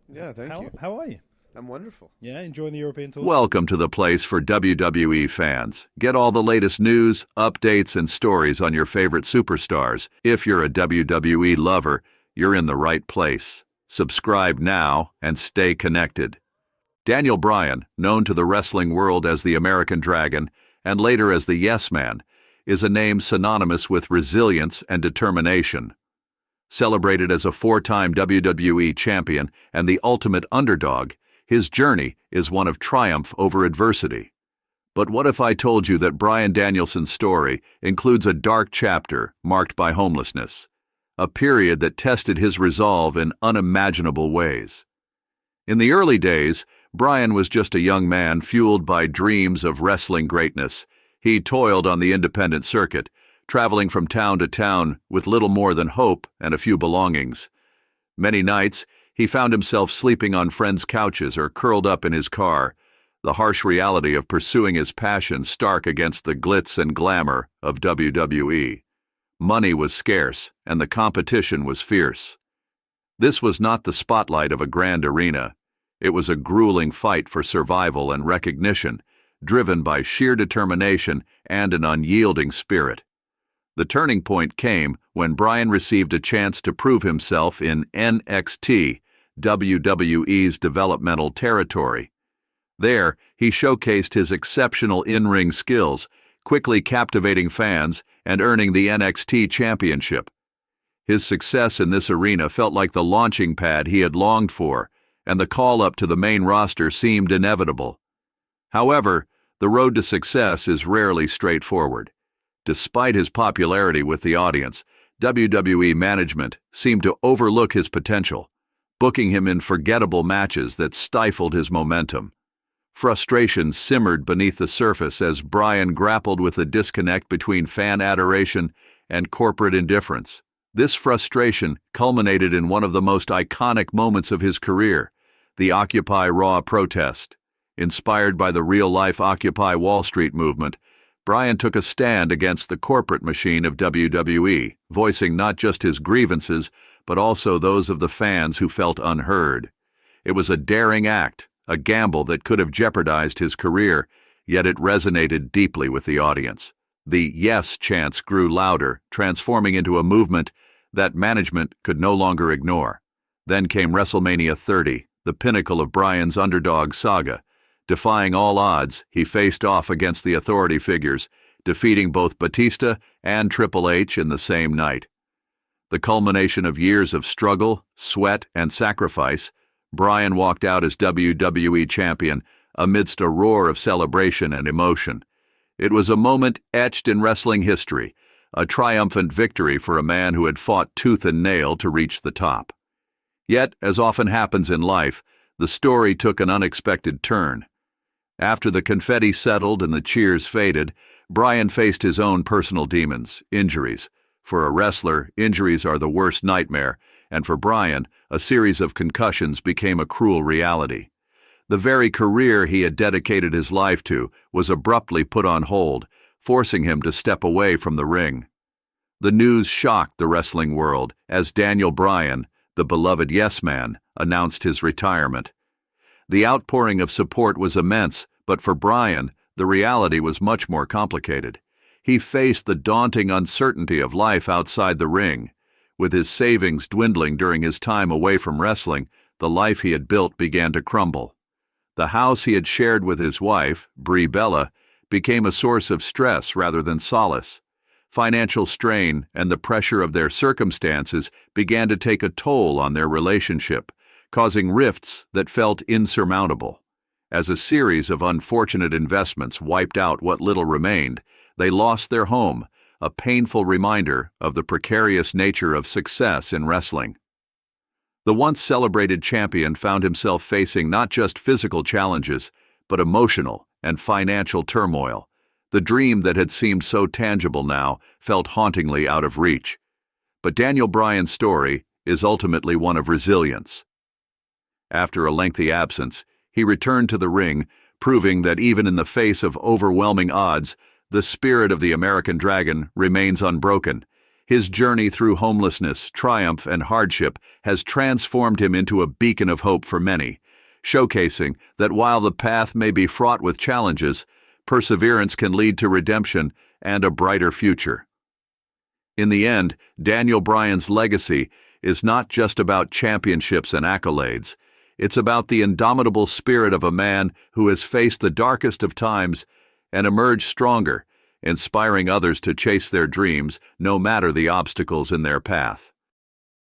Yeah, thank you. How are you? I'm wonderful. Yeah, enjoying the European tour? Welcome to the place for WWE fans. Get all the latest news, updates, and stories on your favorite superstars. If you're a WWE lover, you're in the right place. Subscribe now and stay connected. Daniel Bryan, known to the wrestling world as the American Dragon and later as the Yes Man, is a name synonymous with resilience and determination. Celebrated as a four-time WWE Champion and the ultimate underdog, his journey is one of triumph over adversity. But what if I told you that Bryan Danielson's story includes a dark chapter marked by homelessness, a period that tested his resolve in unimaginable ways? In the early days, Bryan was just a young man fueled by dreams of wrestling greatness. He toiled on the independent circuit, traveling from town to town with little more than hope and a few belongings. Many nights, he found himself sleeping on friends' couches or curled up in his car, the harsh reality of pursuing his passion stark against the glitz and glamour of WWE. Money was scarce, and the competition was fierce. This was not the spotlight of a grand arena. It was a grueling fight for survival and recognition, driven by sheer determination and an unyielding spirit. The turning point came when Bryan received a chance to prove himself in NXT, WWE's developmental territory. There, he showcased his exceptional in-ring skills, quickly captivating fans and earning the NXT championship. His success in this arena felt like the launching pad he had longed for, and the call-up to the main roster seemed inevitable. However, the road to success is rarely straightforward. Despite his popularity with the audience, WWE management seemed to overlook his potential, booking him in forgettable matches that stifled his momentum. Frustration simmered beneath the surface as Bryan grappled with the disconnect between fan adoration and corporate indifference. This frustration culminated in one of the most iconic moments of his career, the Occupy Raw protest. Inspired by the real-life Occupy Wall Street movement, Bryan took a stand against the corporate machine of WWE, voicing not just his grievances, but also those of the fans who felt unheard. It was a daring act, a gamble that could have jeopardized his career, yet it resonated deeply with the audience. The yes chants grew louder, transforming into a movement that management could no longer ignore. Then came WrestleMania 30, the pinnacle of Bryan's underdog saga. Defying all odds, he faced off against the authority figures, defeating both Batista and Triple H in the same night. The culmination of years of struggle, sweat, and sacrifice, Bryan walked out as WWE Champion amidst a roar of celebration and emotion. It was a moment etched in wrestling history, a triumphant victory for a man who had fought tooth and nail to reach the top. Yet, as often happens in life, the story took an unexpected turn. After the confetti settled and the cheers faded, Bryan faced his own personal demons, injuries. For a wrestler, injuries are the worst nightmare, and for Bryan, a series of concussions became a cruel reality. The very career he had dedicated his life to was abruptly put on hold, forcing him to step away from the ring. The news shocked the wrestling world as Daniel Bryan, the beloved Yes Man, announced his retirement. The outpouring of support was immense, but for Bryan, the reality was much more complicated. He faced the daunting uncertainty of life outside the ring. With his savings dwindling during his time away from wrestling, the life he had built began to crumble. The house he had shared with his wife, Brie Bella, became a source of stress rather than solace. Financial strain and the pressure of their circumstances began to take a toll on their relationship, causing rifts that felt insurmountable. As a series of unfortunate investments wiped out what little remained, they lost their home, a painful reminder of the precarious nature of success in wrestling. The once celebrated champion found himself facing not just physical challenges, but emotional and financial turmoil. The dream that had seemed so tangible now felt hauntingly out of reach. But Daniel Bryan's story is ultimately one of resilience. After a lengthy absence, he returned to the ring, proving that even in the face of overwhelming odds, the spirit of the American Dragon remains unbroken. His journey through homelessness, triumph, and hardship has transformed him into a beacon of hope for many, showcasing that while the path may be fraught with challenges, perseverance can lead to redemption and a brighter future. In the end, Daniel Bryan's legacy is not just about championships and accolades. It's about the indomitable spirit of a man who has faced the darkest of times and emerged stronger, inspiring others to chase their dreams no matter the obstacles in their path.